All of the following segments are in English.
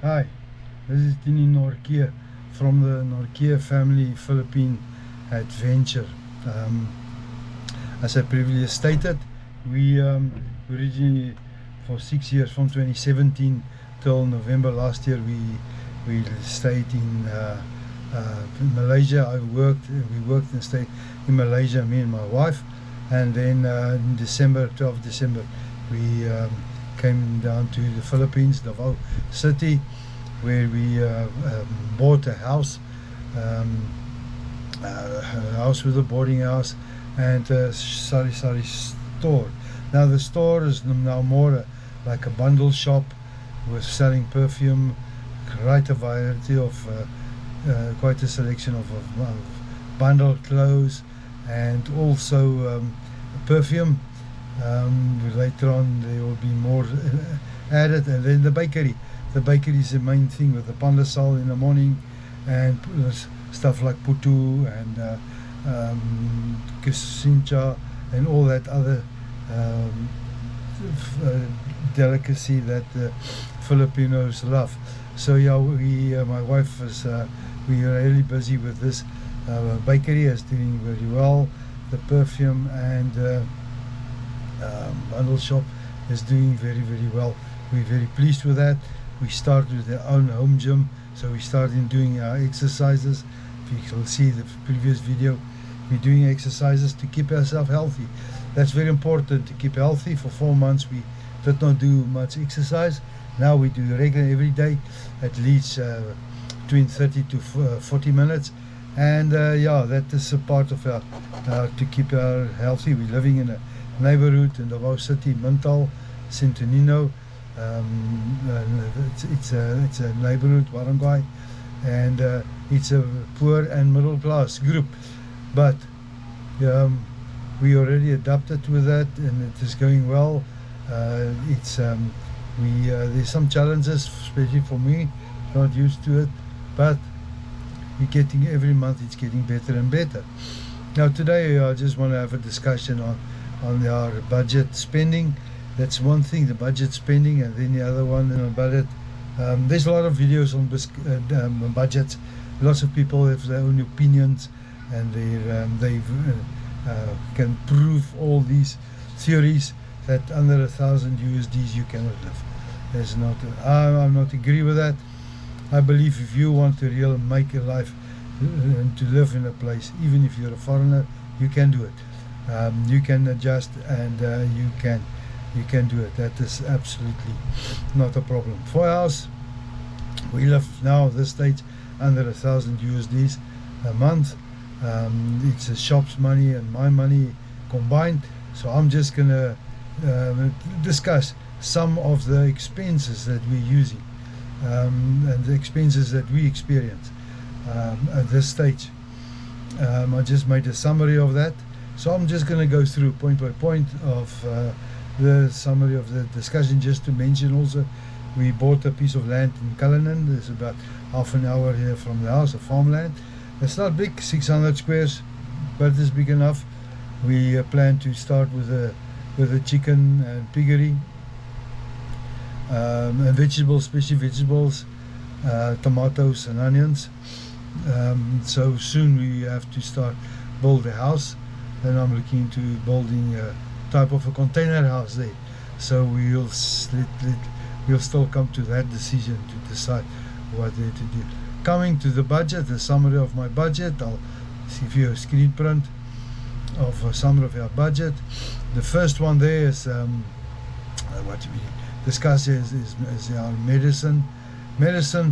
Hi, this is Tini Norkia from the Norkia Family Philippine Adventure. As I previously stated, we originally for 6 years, from 2017 till November last year, we stayed in Malaysia. We worked and stayed in Malaysia, me and my wife, and then in December, 12th December, we came down to the Philippines, Davao City, where we bought a house, a house with a boarding house and a sari store. Now the store is now more like a bundle shop with selling perfume, quite a variety of, quite a selection of bundle clothes, and also perfume. Later on there will be more added, and then the bakery. The bakery is the main thing, with the pandesal in the morning and stuff like putu and kisincha and all that other delicacy that Filipinos love. So yeah, my wife is we are really busy with this. Bakery is doing very well. The perfume and bundle shop is doing very well. We're very pleased with that. We started with our own home gym, so we started doing our exercises. If you will see the previous video, we're doing exercises to keep ourselves healthy. That's very important, to keep healthy. For 4 months we did not do much exercise. Now we do regular every day, at least between 30 to 40 minutes. And yeah, that is a part of our to keep our healthy. We're living in a neighborhood in Davao City, Mintal, Centonino. It's a neighborhood, barangay, and it's a poor and middle class group, but we already adapted with that, and it is going well. There's some challenges, especially for me, not used to it, but we're getting, every month it's getting better and better. Now today I just want to have a discussion on our budget spending. That's one thing, the budget spending, and then the other one about it. There's a lot of videos on budgets. Lots of people have their own opinions, and they can prove all these theories that under 1,000 USDs you cannot live. There's not. I'm not agree with that. I believe if you want to really make a life to live in a place, even if you're a foreigner, you can do it. You can adjust, and you can do it. That is absolutely not a problem. For us, we live now at this stage under 1,000 USDs a month. It's the shop's money and my money combined. So I'm just gonna discuss some of the expenses that we're using, and the expenses that we experience at this stage. I just made a summary of that, so I'm just going to go through point by point of the summary of the discussion. Just to mention also, we bought a piece of land in Cullinan. It's about half an hour here from the house, a farmland. It's not big, 600 squares, but it's big enough. We plan to start with a chicken and piggery, and vegetables, especially vegetables, tomatoes and onions. So soon we have to start build a house. Then I'm looking into building a type of a container house there. So we'll still come to that decision to decide what there to do. Coming to the budget, the summary of my budget, I'll give you a screen print of a summary of our budget. The first one there is what we discuss is our medicine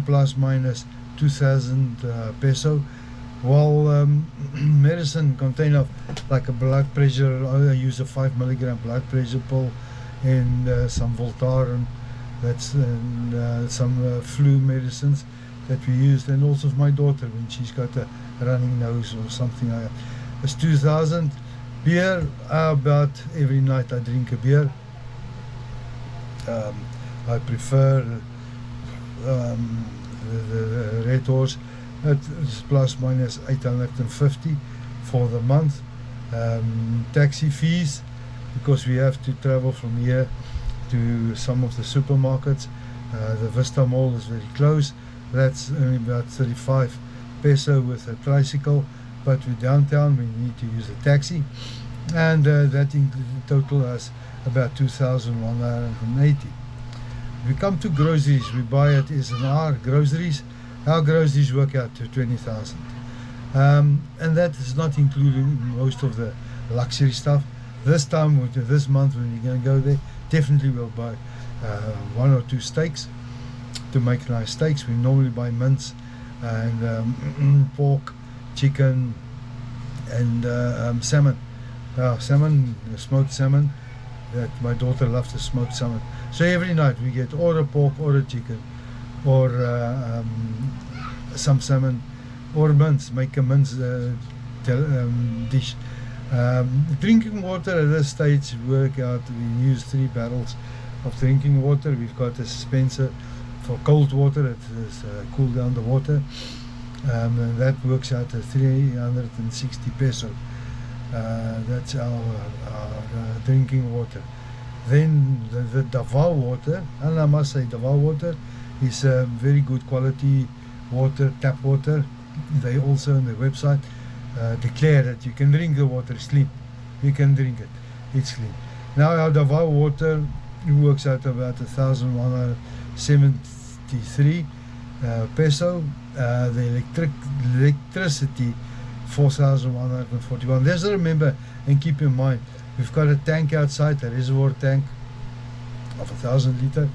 plus minus 2,000 peso. Well, medicine contain of like a blood pressure. I use a 5 milligram blood pressure pill, and some Voltaren, that's some flu medicines that we used, and also for my daughter when she's got a running nose or something like that. It's 2,000. Beer, about every night I drink a beer. I prefer the Red Horse. It's plus minus 850 for the month. Taxi fees, because we have to travel from here to some of the supermarkets. The Vista Mall is very close. That's only about 35 peso with a tricycle, but we're downtown, we need to use a taxi, and that in total has about 2,180. We come to groceries, we buy at S&R groceries. Our groceries work out to 20,000, and that is not including most of the luxury stuff. This time, this month, when we're going to go there, definitely we'll buy 1 or 2 steaks to make nice steaks. We normally buy mince and pork, chicken, and salmon. Salmon, smoked salmon. That my daughter loves the smoked salmon. So every night we get or a pork or a chicken, or some salmon, or mince. Make a mince dish. Drinking water at this stage work out. We use 3 barrels of drinking water. We've got a dispenser for cold water that is cool down the water, and that works out at 360 peso. That's our drinking water. Then the Davao water, and I must say Davao water is very good quality water, tap water. They also on their website declare that you can drink the water, it's clean. You can drink it, it's clean. Now our Davao water works out about 1,173 peso. The electricity 4,141. Just remember and keep in mind, we've got a tank outside, a reservoir tank of 1,000 liter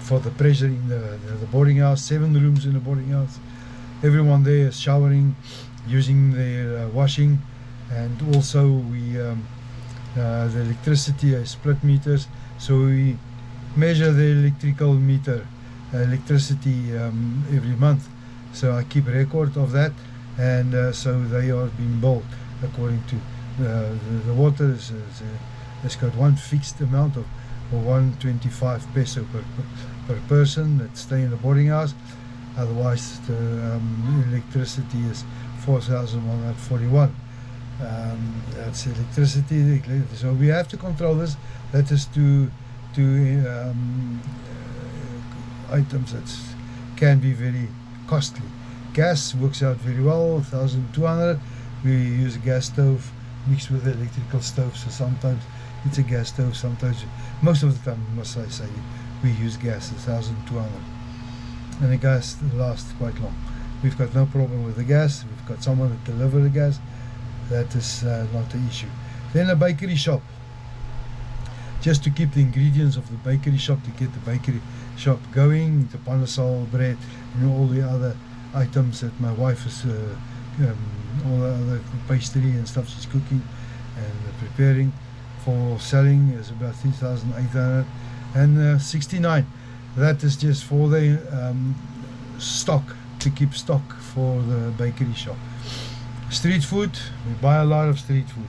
for the pressure in the boarding house. 7 rooms in the boarding house. Everyone there is showering, using their washing, and also we the electricity is split meters, so we measure the electrical meter electricity every month. So I keep record of that, and so they are being billed according to the water has got one fixed amount of 125 peso per person that stay in the boarding house. Otherwise the electricity is 4,141. That's electricity. So we have to control this. That is to items that can be very costly. Gas works out very well, 1,200. We use a gas stove mixed with the electrical stove, so sometimes it's a gas stove, sometimes, most of the time, must I say, we use gas, 1,200. And the gas lasts quite long. We've got no problem with the gas. We've got someone that delivers the gas. That is not the issue. Then a bakery shop. Just to keep the ingredients of the bakery shop, to get the bakery shop going, the panesal bread, and all the other items that my wife is, all the other pastry and stuff she's cooking and preparing for selling is about 3,869. That is just for the stock, to keep stock for the bakery shop. Street food, we buy a lot of street food.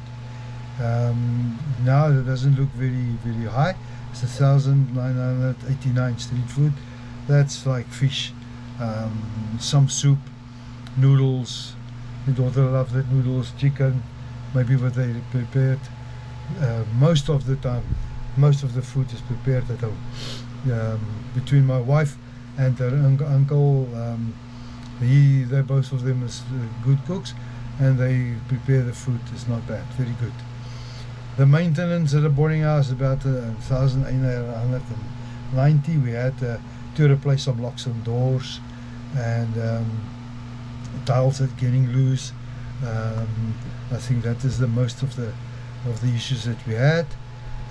Now it doesn't look very high. It's 1,989 street food. That's like fish, some soup, noodles. My daughter loves the noodles, chicken, maybe what they prepared. Most of the time, most of the food is prepared at home. Between my wife and her uncle, they both of them is good cooks, and they prepare the food. It's not bad, very good. The maintenance at the boarding house is about 1,890. We had to replace some locks and doors, and tiles that getting loose. I think that is the most of the issues that we had.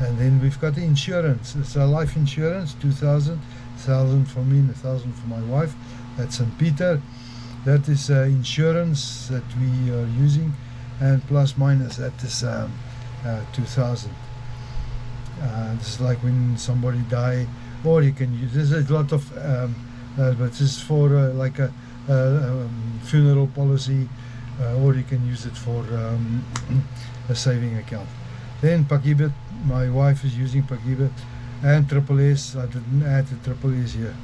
And then we've got the insurance. It's a life insurance, 2,000, 1,000 for me and 1,000 for my wife. That's St. Peter. That is insurance that we are using, and plus minus that is 2,000. This is like when somebody die, or you can use. There's a lot of, but this is for like a funeral policy, or you can use it for a saving account. Then Pakibet, my wife is using Pakibet, and Triple S. I didn't add the Triple S here.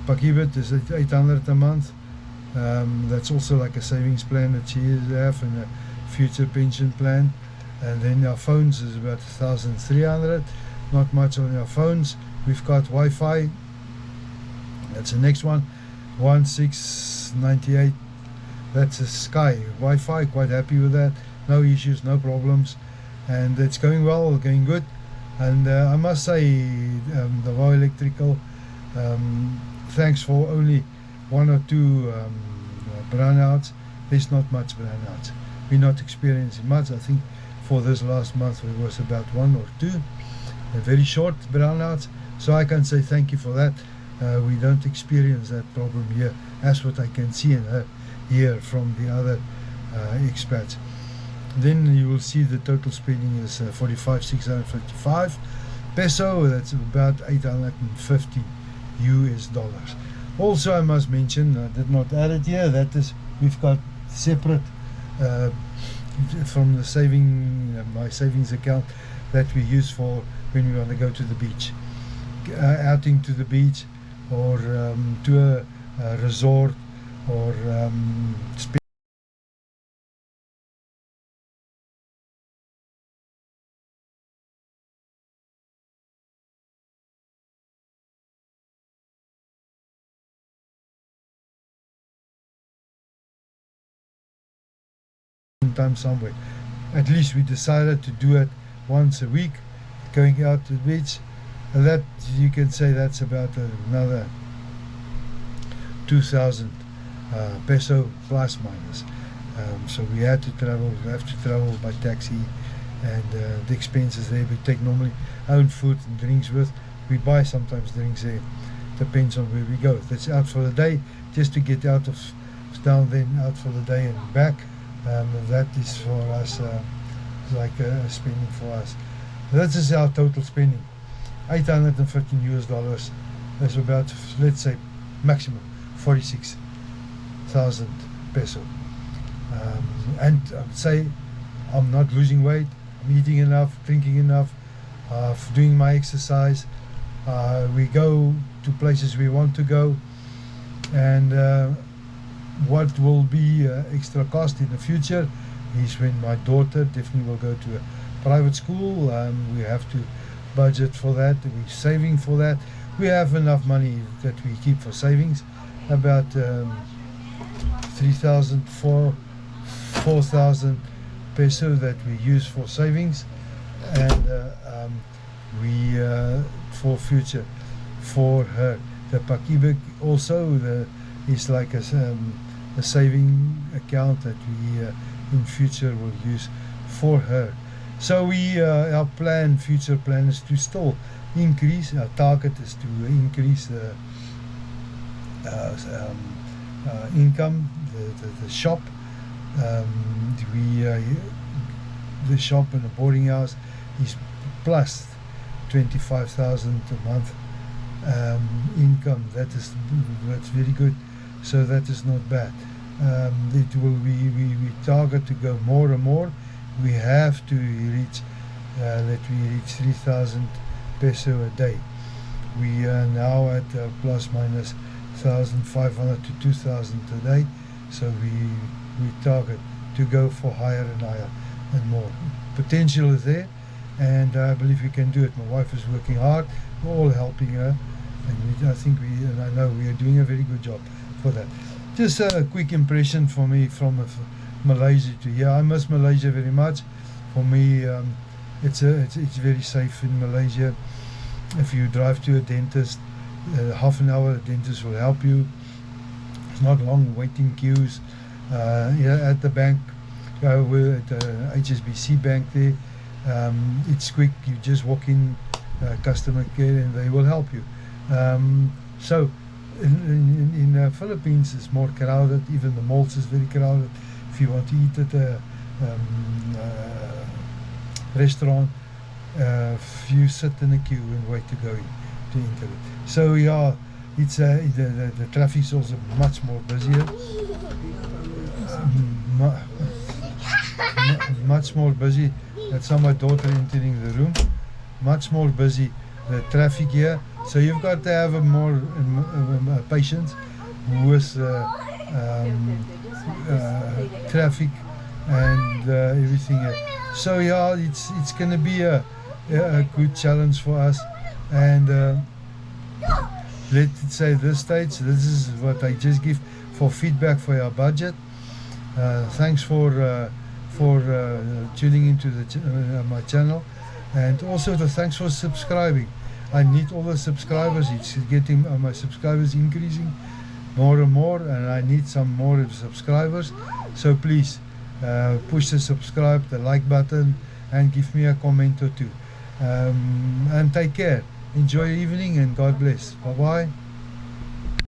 Pakibet is 800 a month. That's also like a savings plan that she has, and a future pension plan. And then our phones is about 1,300. Not much on our phones. We've got Wi-Fi That's the next one, 1698. That's a Sky Wi-Fi. Quite happy with that. No issues, no problems, and it's going well, going good. And I must say, the Wow Electrical, thanks for only one or two brownouts. There's not much brownouts. We're not experiencing much. I think for this last month it was about one or two, very short brownouts. So I can say thank you for that. We don't experience that problem here, as what I can see and hear from the other expats. Then you will see the total spending is 45,655 peso. That's about 850 US dollars. Also, I must mention, I did not add it here, that is, we've got separate from the my savings account that we use for when we want to go to the beach, outing to the beach, or to a resort, or time somewhere. At least we decided to do it once a week, going out to the beach. That, you can say, that's about another 2,000 peso plus minus. So we have to travel by taxi, and the expenses there. We take normally own food and drinks with. We buy sometimes drinks there, depends on where we go. That's out for the day, just to get out of town, then out for the day and back. That is for us like spending for us. That is our total spending, 815 US dollars. That's about, let's say, maximum 46,000 peso. And I would say I'm not losing weight. I'm eating enough, drinking enough, doing my exercise. We go to places we want to go, and what will be extra cost in the future is when my daughter definitely will go to a private school. We have to budget for that. We're saving for that. We have enough money that we keep for savings, about 3,000, 4,000 peso that we use for savings, and we for future for her. The Pakibik also is like a saving account that we in future will use for her. So our future plan is to still increase. Our target is to increase the income, the shop. The shop and the boarding house is plus 25,000 a month income. That's very good. So that is not bad. It will we target to go more and more. We have to reach let we reach 3,000 peso a day. We are now at plus minus 1,500 to 2,000 a day. So we target to go for higher and higher and more. Potential is there, and I believe we can do it. My wife is working hard. We're all helping her, and I know we are doing a very good job for that. Just a quick impression for me from Malaysia to here. I miss Malaysia very much. For me, it's very safe in Malaysia. If you drive to a dentist, half an hour, the dentist will help you. It's not long waiting queues. At the bank, we're at the HSBC bank there. It's quick. You just walk in customer care and they will help you. So in Philippines, it's more crowded. Even the malls is very crowded. If you want to eat at a restaurant, you sit in a queue and wait to go in to enter it. So yeah, it's the traffic is also much more busier. Much more busy. That's how my daughter entering the room. Much more busy, the traffic here. So you've got to have a more patience with traffic and everything here. So yeah, it's going to be a good challenge for us, and let's say this stage, this is what I just give for feedback for your budget. Thanks for tuning into my channel, and also thanks for subscribing. I need all the subscribers. It's getting my subscribers increasing more and more, and I need some more subscribers. So please push the subscribe, the like button, and give me a comment or two. And take care. Enjoy your evening, and God bless. Bye bye.